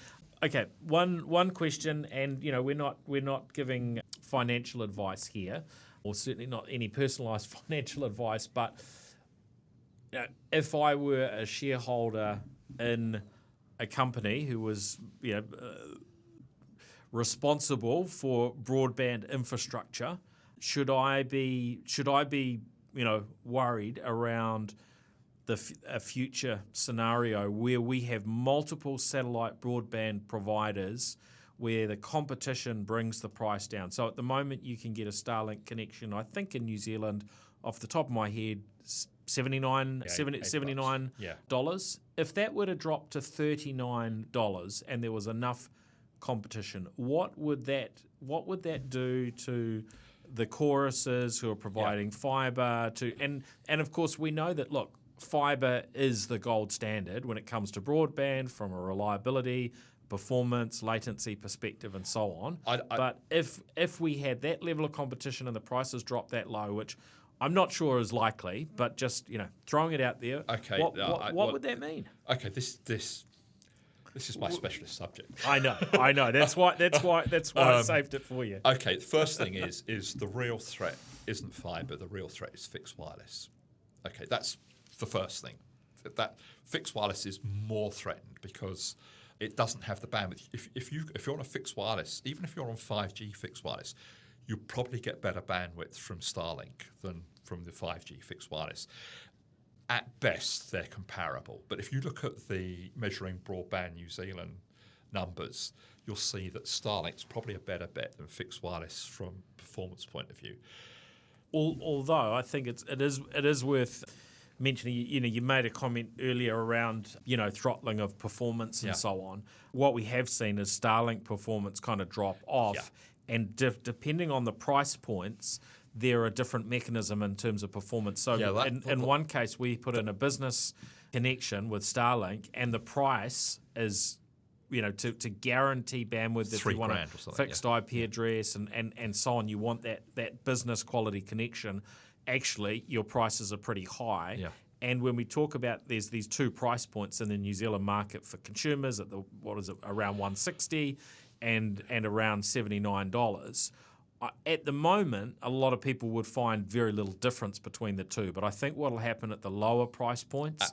Okay, one question, and we're not giving financial advice here, or certainly not any personalised financial advice, but if I were a shareholder in a company who was responsible for broadband infrastructure, should I be worried around a future scenario where we have multiple satellite broadband providers, where the competition brings the price down? So at the moment, you can get a Starlink connection, I think in New Zealand, off the top of my head, $79. If that were to drop to $39 and there was enough competition, what would that do to the choruses who are providing fibre and of course we know that, look, fibre is the gold standard when it comes to broadband from a reliability, performance, latency perspective, and so on. But if we had that level of competition and the prices dropped that low, which I'm not sure is likely, but just throwing it out there, okay, what would that mean? Okay, this is my specialist subject. I know. That's why I saved it for you. Okay, the first thing is the real threat isn't fibre. The real threat is fixed wireless. Okay, that's the first thing. That fixed wireless is more threatened because it doesn't have the bandwidth. If you're on a fixed wireless, even if you're on 5G fixed wireless, you probably get better bandwidth from Starlink than from the 5G fixed wireless. At best, they're comparable. But if you look at the Measuring Broadband New Zealand numbers, you'll see that Starlink's probably a better bet than fixed wireless from a performance point of view. Although I think it is worth mentioning, you made a comment earlier around, throttling of performance and so on. What we have seen is Starlink performance kind of drop off, and depending on the price points, there are different mechanism in terms of performance. So in one case, we put in a business connection with Starlink, and the price is, to guarantee bandwidth, if you want a fixed IP address and so on, you want that business quality connection. actually your prices are pretty high. Yeah. And when we talk about there's these two price points in the New Zealand market for consumers at around $160 and around $79. At the moment, a lot of people would find very little difference between the two. But I think what will happen at the lower price points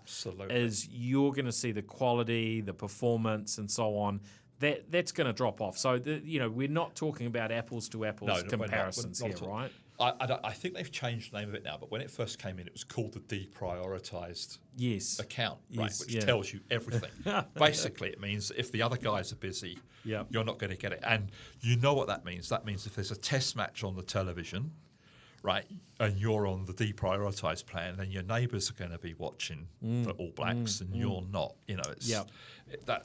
is you're going to see the quality, the performance, and so on. That's going to drop off. So we're not talking about apples to apples comparisons we're not here, right? I think they've changed the name of it now, but when it first came in, it was called the deprioritized account, right? Which tells you everything. Basically, it means if the other guys are busy, you're not going to get it. And you know what that means? That means if there's a test match on the television, right, and you're on the deprioritized plan, then your neighbours are going to be watching the All Blacks, and you're not.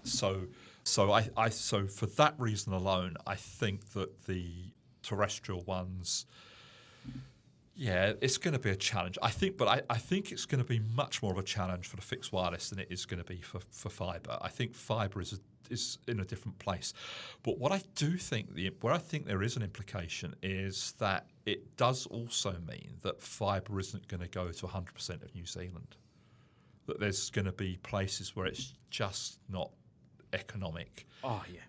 So for that reason alone, I think that the terrestrial ones. Yeah, it's going to be a challenge. I think it's going to be much more of a challenge for the fixed wireless than it is going to be for fibre. I think fibre is in a different place. But what I do think, where I think there is an implication is that it does also mean that fibre isn't going to go to 100% of New Zealand. That there's going to be places where it's just not economic. Oh yeah.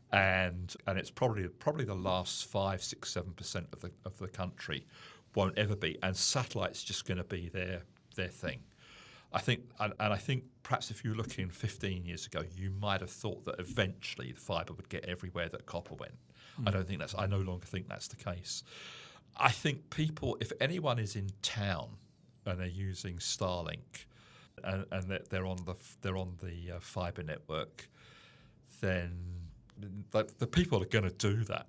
And it's probably the last 5, 6, 7% of the country won't ever be, and satellite's just going to be their thing. I think perhaps if you were looking 15 years ago, you might have thought that eventually the fibre would get everywhere that copper went. I no longer think that's the case. I think people, if anyone is in town and they're using Starlink and they're on the fibre network, then the people are going to do that.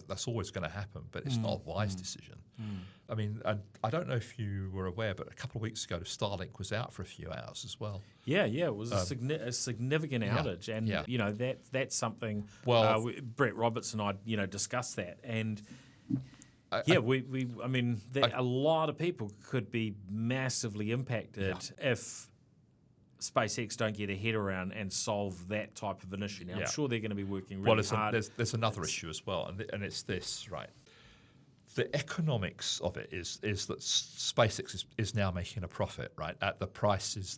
That's always going to happen, but it's not a wise decision. I mean, I don't know if you were aware, but a couple of weeks ago, Starlink was out for a few hours as well. Yeah, it was a significant outage, and that's something. Well, Brett Roberts and I, discussed that, and a lot of people could be massively impacted if SpaceX don't get a head around and solve that type of an issue. Now, I'm sure they're going to be working really hard. There's another issue as well, and it's this, right? The economics of it is that SpaceX is now making a profit, right, at the prices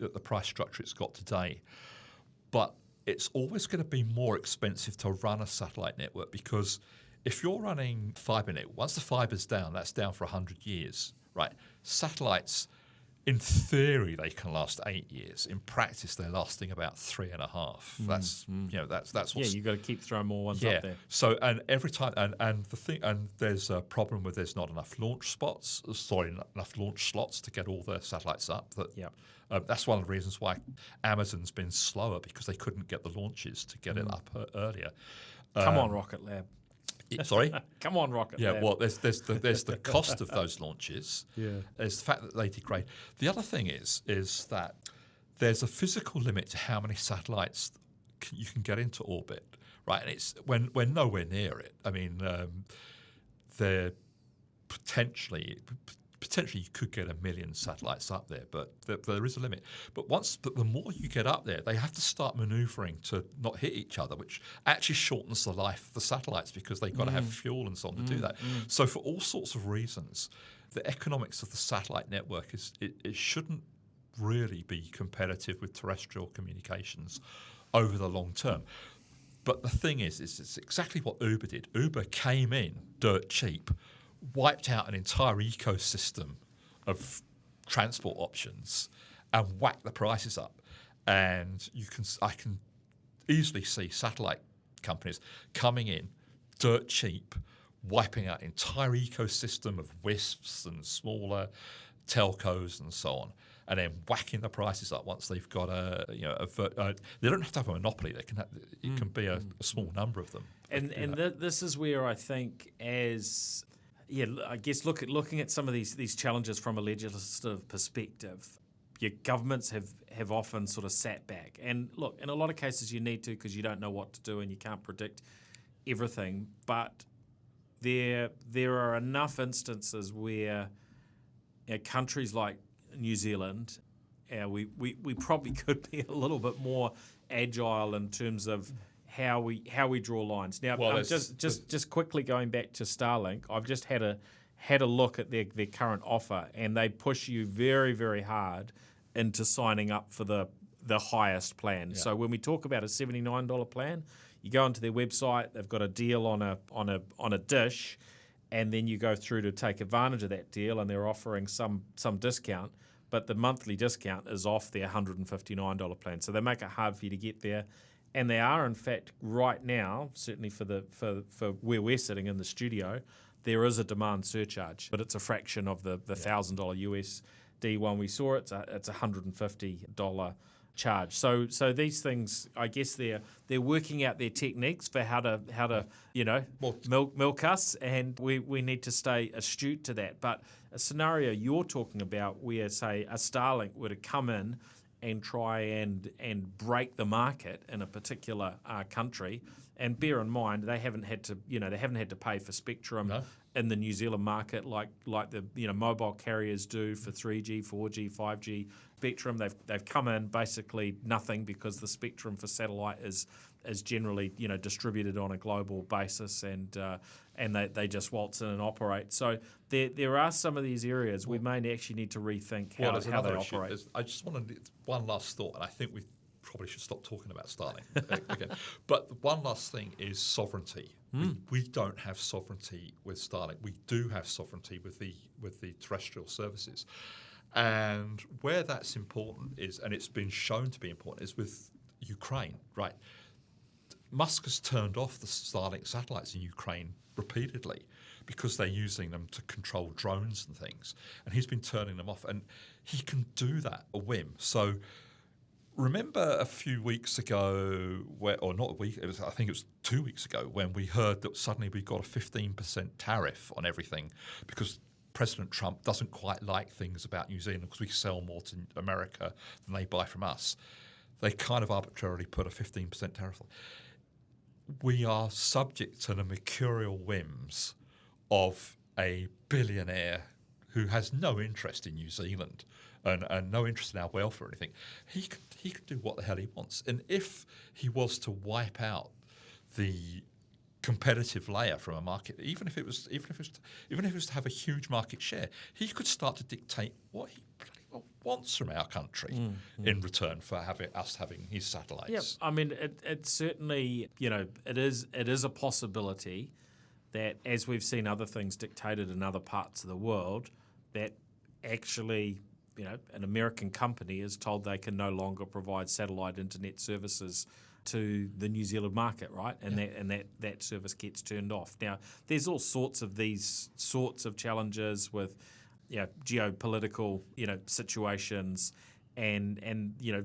at the price structure it's got today. But it's always going to be more expensive to run a satellite network, because if you're running fibre network, once the fibre's down, that's down for 100 years, right? Satellites, in theory, they can last 8 years. In practice, they're lasting about 3.5. That's what's, you've got to keep throwing more ones up there. So and every time and there's a problem with there's not enough launch slots to get all the satellites up. That's one of the reasons why Amazon's been slower, because they couldn't get the launches to get it up earlier. Come on, Rocket Lab. Sorry? Come on, Rocket Lab. Yeah, well, there's the cost of those launches. Yeah. There's the fact that they degrade. The other thing is that there's a physical limit to how many satellites you can get into orbit, right? And it's when we're nowhere near it. I mean, they're potentially you could get 1 million satellites up there, but there is a limit. But the more you get up there, they have to start manoeuvring to not hit each other, which actually shortens the life of the satellites, because they've got to have fuel and so on to do that. So for all sorts of reasons, the economics of the satellite network it shouldn't really be competitive with terrestrial communications over the long term. But the thing is it's exactly what Uber did. Uber came in dirt cheap, wiped out an entire ecosystem of transport options, and whacked the prices up. And I can easily see satellite companies coming in dirt cheap, wiping out an entire ecosystem of WISPs and smaller telcos and so on, and then whacking the prices up once they've got they don't have to have a monopoly. They can it can be a small number of them. And this is where I think I guess looking at some of these challenges from a legislative perspective, your governments have often sort of sat back. And look, in a lot of cases you need to, because you don't know what to do and you can't predict everything. But there are enough instances where countries like New Zealand, we probably could be a little bit more agile in terms of how we draw lines. Now, just quickly going back to Starlink, I've just had had a look at their current offer, and they push you very, very hard into signing up for the highest plan. So when we talk about a $79 plan, you go onto their website, they've got a deal on a dish, and then you go through to take advantage of that deal, and they're offering some discount, but the monthly discount is off their $159 plan. So they make it hard for you to get there. And they are, in fact, right now, certainly for where we're sitting in the studio, there is a demand surcharge, but it's a fraction of the $1,000 USD one we saw. It's a $150 charge. So these things, I guess they're working out their techniques for how to milk us, and we need to stay astute to that. But a scenario you're talking about where, say, a Starlink were to come in and try and break the market in a particular country, and bear in mind they haven't had to pay for spectrum in the New Zealand market like the mobile carriers do for 3G, 4G, 5G spectrum. They've come in basically nothing, because the spectrum for satellite is generally distributed on a global basis, and they just waltz in and operate. So there are some of these areas we may actually need to rethink how they operate. I just want to one last thought, and I think we probably should stop talking about Starlink again. But one last thing is sovereignty. We don't have sovereignty with Starlink. We do have sovereignty with the terrestrial services, and where that's important is, and it's been shown to be important, is with Ukraine. Right, Musk has turned off the Starlink satellites in Ukraine repeatedly because they're using them to control drones and things, and he's been turning them off, and he can do that a whim. So remember a few weeks ago, I think it was 2 weeks ago, when we heard that suddenly we got a 15% tariff on everything because President Trump doesn't quite like things about New Zealand because we sell more to America than they buy from us. They kind of arbitrarily put a 15% tariff on. We are subject to the mercurial whims of a billionaire who has no interest in New Zealand and no interest in our welfare or anything. He could do what the hell he wants. And if he was to wipe out the competitive layer from a market, even if it was to have a huge market share, he could start to dictate what he wants from our country in return for having his satellites. Yeah, I mean, it certainly, it is a possibility that, as we've seen other things dictated in other parts of the world, that actually, an American company is told they can no longer provide satellite internet services to the New Zealand market, right? And that service gets turned off. Now, there's all sorts of these sorts of challenges with geopolitical situations, and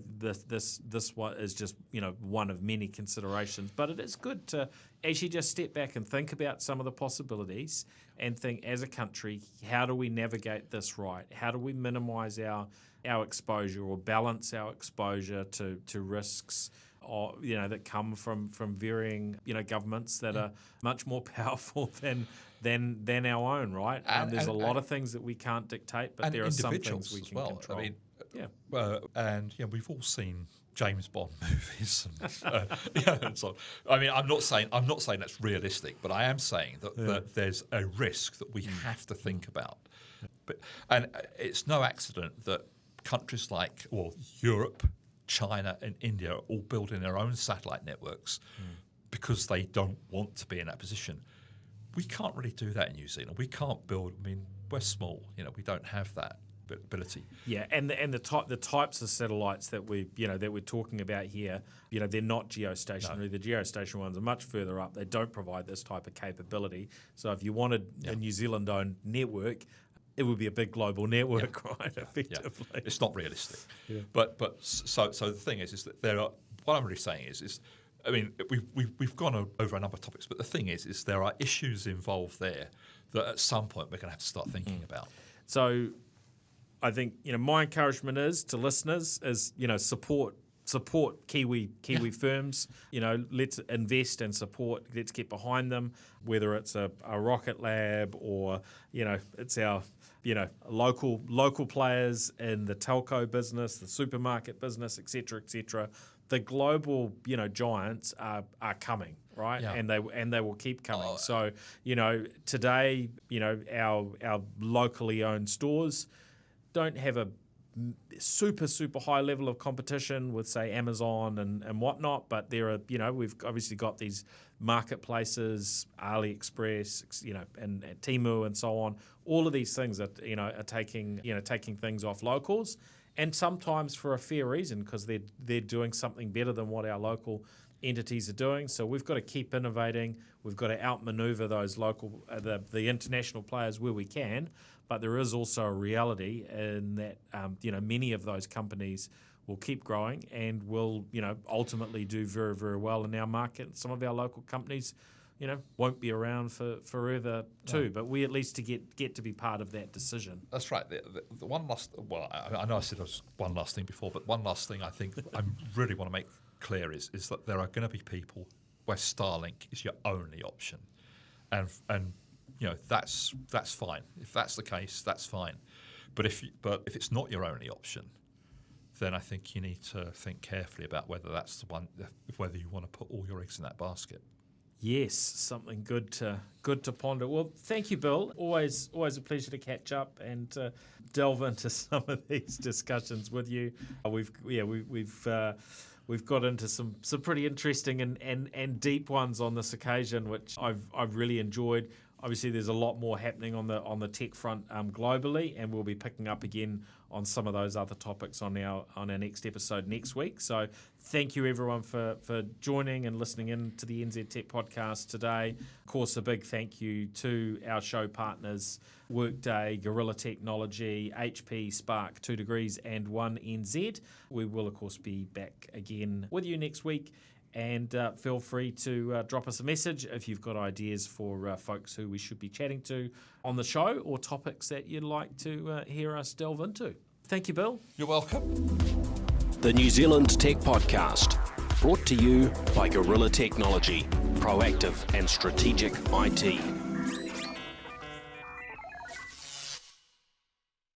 this one is just one of many considerations. But it is good to actually just step back and think about some of the possibilities and think, as a country, how do we navigate this right? How do we minimise our exposure or balance our exposure to risks that come from varying governments that are much more powerful than our own, right? There's a lot of things that we can't dictate, but there are some things we can control. I mean, we've all seen James Bond movies, and so on. I mean, I'm not saying that's realistic, but I am saying that there's a risk that we have to think about. And it's no accident that countries like Europe, China, and India are all building their own satellite networks because they don't want to be in that position. We can't really do that in New Zealand. We can't build. I mean, we're small. We don't have that ability. Yeah, and the types of satellites that we're talking about here, they're not geostationary. No. The geostationary ones are much further up. They don't provide this type of capability. So if you wanted a New Zealand-owned network, it would be a big global network, right? Effectively, it's not realistic. Yeah. But so the thing is that there are. What I'm really saying is. I mean, we've gone over a number of topics, but the thing is there are issues involved there that at some point we're going to have to start thinking about. So, I think my encouragement is to listeners is support Kiwi firms. Let's invest and support. Let's get behind them. Whether it's a Rocket Lab or it's our local players in the telco business, the supermarket business, etc., etc. The global, giants are coming, right? Yeah. And they will keep coming. So, today, our locally owned stores don't have a super high level of competition with, say, Amazon and whatnot, but there are, we've obviously got these marketplaces, AliExpress, and Temu and so on. All of these things are taking things off locals, and sometimes for a fair reason, because they're doing something better than what our local entities are doing. So we've got to keep innovating. We've got to outmaneuver those local, the international players where we can. But there is also a reality in that, many of those companies will keep growing and will, ultimately do very, very well in our market. Some of our local companies, won't be around for forever too. But we at least get to be part of that decision. That's right. The one last, I know I said one last thing before, but one last thing I think I really want to make clear is that there are going to be people where Starlink is your only option, and that's fine. If that's the case, that's fine. But if it's not your only option, then I think you need to think carefully about whether that's the one, whether you want to put all your eggs in that basket. Yes, something good to ponder. Well, thank you, Bill. Always a pleasure to catch up and to delve into some of these discussions with you. We've got into some pretty interesting and deep ones on this occasion, which I've really enjoyed. Obviously, there's a lot more happening on the tech front globally, and we'll be picking up again on some of those other topics on our next episode next week. So thank you, everyone, for joining and listening in to the NZ Tech Podcast today. Of course, a big thank you to our show partners, Workday, Gorilla Technology, HP, Spark, 2 Degrees, and 1NZ. We will, of course, be back again with you next week. And feel free to drop us a message if you've got ideas for folks who we should be chatting to on the show, or topics that you'd like to hear us delve into. Thank you, Bill. You're welcome. The New Zealand Tech Podcast, brought to you by Gorilla Technology, proactive and strategic IT.